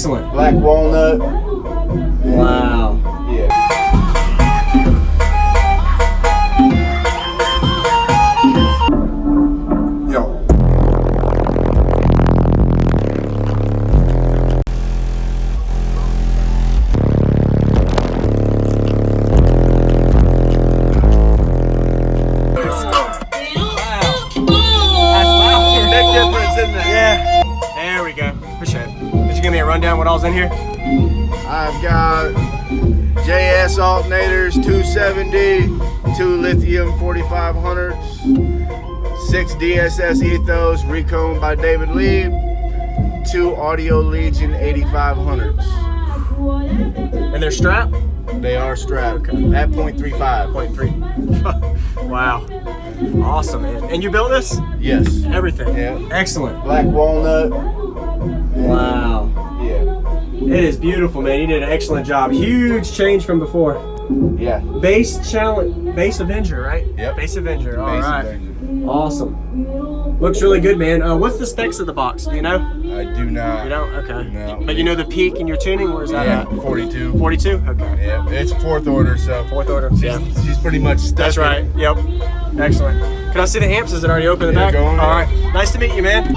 Excellent. Black walnut. Wow. Yeah. Yo. Big difference, isn't it? Yeah. There we go. Appreciate it. Could you give me a rundown what all's in here? I've got JS Alternators 270, 2 Lithium 4500s, 6 DSS Ethos Recone by David Lee, 2 Audio Legion 8500s. And they're strapped? They are strapped at 0.35. 0.3. Wow. Awesome, man. And you built this? Yes. Everything? Yeah. Excellent. Black walnut. Wow. Yeah. It is beautiful, man. You did an excellent job. Huge change from before. Yeah. Base Avenger, right? Yep. Base Avenger. All Base right. Avenger. Awesome. Looks really good, man. What's the specs of the box? Do you know? I do not. You don't? Okay. No. But you know the peak in your tuning? Where's that at? 42. 42? Okay. Yeah. It's 4th order, so. 4th order. Yeah. She's pretty much stuck. That's right. Yep. Excellent. Can I see the amps? Is it already open in the back? Go on. All right. Nice to meet you, man.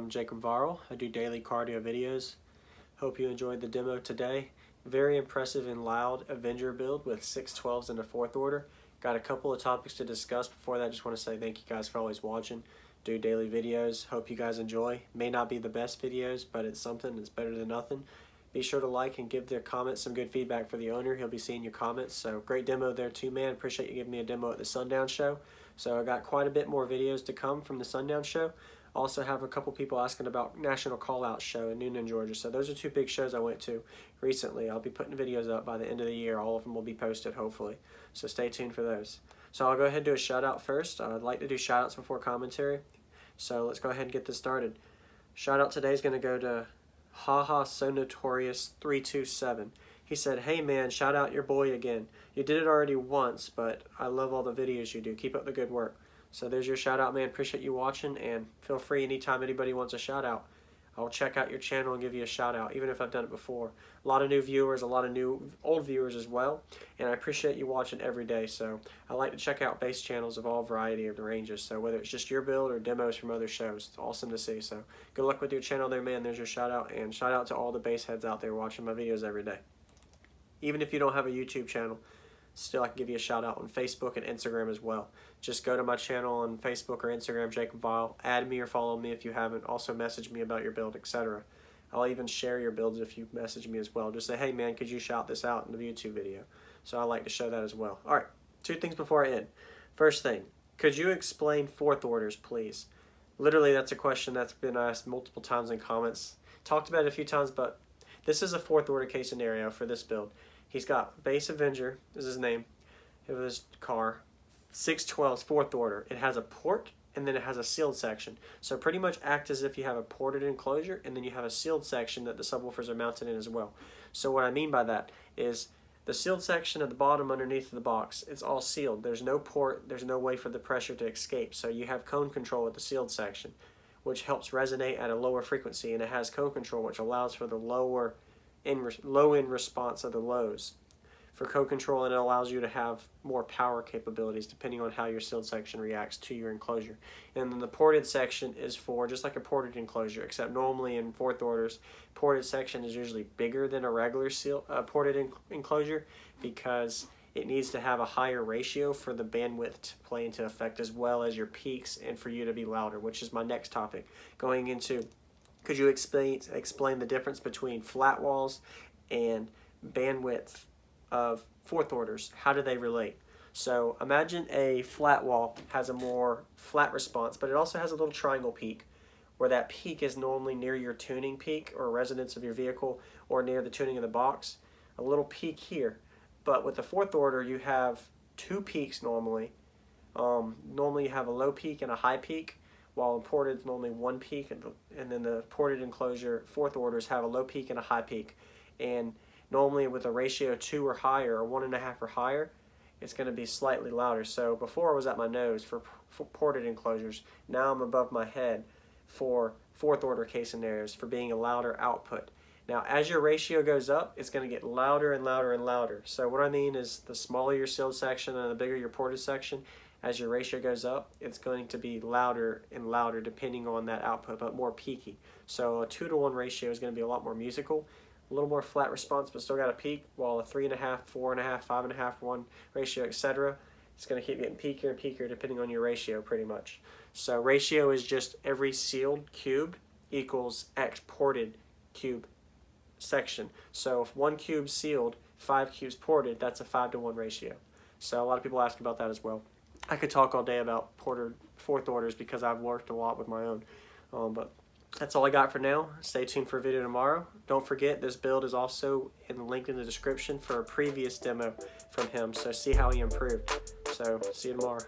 I'm JacobViral. I do daily cardio videos. Hope you enjoyed the demo today. Very impressive and loud Avenger build with 612s in the 4th order. Got a couple of topics to discuss. Before that, I just want to say thank you guys for always watching. Do daily videos. Hope you guys enjoy. May not be the best videos, but it's something. It's better than nothing. Be sure to like and give the comments some good feedback for the owner. He'll be seeing your comments. So great demo there too, man. Appreciate you giving me a demo at the Sundown show. So I got quite a bit more videos to come from the Sundown show. Also have a couple people asking about National Call Out show in Noonan, Georgia. So those are 2 big shows I went to recently. I'll be putting videos up by the end of the year. All of them will be posted, hopefully. So stay tuned for those. So I'll go ahead and do a shout out first. I'd like to do shout outs before commentary. So let's go ahead and get this started. Shout out today is going to go to Haha So Notorious 327. He said, "Hey man, shout out your boy again. You did it already once, but I love all the videos you do. Keep up the good work." So there's your shout out, man. Appreciate you watching, and feel free anytime anybody wants a shout out. I'll check out your channel and give you a shout out, even if I've done it before. A lot of new viewers, a lot of new old viewers as well, and I appreciate you watching every day. So I like to check out base channels of all variety of the ranges. So whether it's just your build or demos from other shows, it's awesome to see. So good luck with your channel there, man. There's your shout out, and shout out to all the base heads out there watching my videos every day. Even if you don't have a YouTube channel, still I can give you a shout out on Facebook and Instagram as well. Just go to my channel on Facebook or Instagram, JacobViral. Add me or follow me if you haven't. Also message me about your build, etc. I'll even share your builds if you message me as well. Just say, "Hey man, could you shout this out in the YouTube video?" So I like to show that as well. Alright, 2 things before I end. First thing, could you explain 4th orders, please? Literally, that's a question that's been asked multiple times in comments. Talked about it a few times, but this is a 4th order case scenario for this build. He's got base Avenger, is his name, of his car, 612s, 4th order. It has a port, and then it has a sealed section. So pretty much act as if you have a ported enclosure, and then you have a sealed section that the subwoofers are mounted in as well. So what I mean by that is the sealed section at the bottom underneath the box, it's all sealed. There's no port, there's no way for the pressure to escape. So you have cone control with the sealed section, which helps resonate at a lower frequency, and it has cone control, which allows for the low end response of the lows for co-control, and it allows you to have more power capabilities depending on how your sealed section reacts to your enclosure. And then the ported section is for just like a ported enclosure, except normally in 4th orders, ported section is usually bigger than a regular ported enclosure because it needs to have a higher ratio for the bandwidth to play into effect, as well as your peaks and for you to be louder, which is my next topic. Going into, could you explain the difference between flat walls and bandwidth of 4th orders? How do they relate? So imagine a flat wall has a more flat response, but it also has a little triangle peak, where that peak is normally near your tuning peak or resonance of your vehicle, or near the tuning of the box. A little peak here. But with the 4th order, you have 2 peaks normally. Normally you have a low peak and a high peak, while in ported it's normally 1 peak, and then the ported enclosure 4th orders have a low peak and a high peak. And normally with a ratio 2 or higher, or 1.5 or higher, it's going to be slightly louder. So before I was at my nose for ported enclosures. Now I'm above my head for 4th order case scenarios for being a louder output. Now as your ratio goes up, it's going to get louder and louder and louder. So what I mean is the smaller your sealed section and the bigger your ported section, as your ratio goes up, it's going to be louder and louder depending on that output, but more peaky. So a 2-to-1 ratio is going to be a lot more musical. A little more flat response, but still got a peak, while a 3.5, 4.5, 5.5, 1 ratio, etc. It's going to keep getting peakier and peakier depending on your ratio, pretty much. So ratio is just every sealed cube equals X ported cube section. So if 1 cube sealed, 5 cubes ported, that's a 5-to-1 ratio. So a lot of people ask about that as well. I could talk all day about ported 4th orders because I've worked a lot with my own, but that's all I got for now. Stay tuned for a video tomorrow. Don't forget, this build is also linked in the description for a previous demo from him, so see how he improved. So see you tomorrow.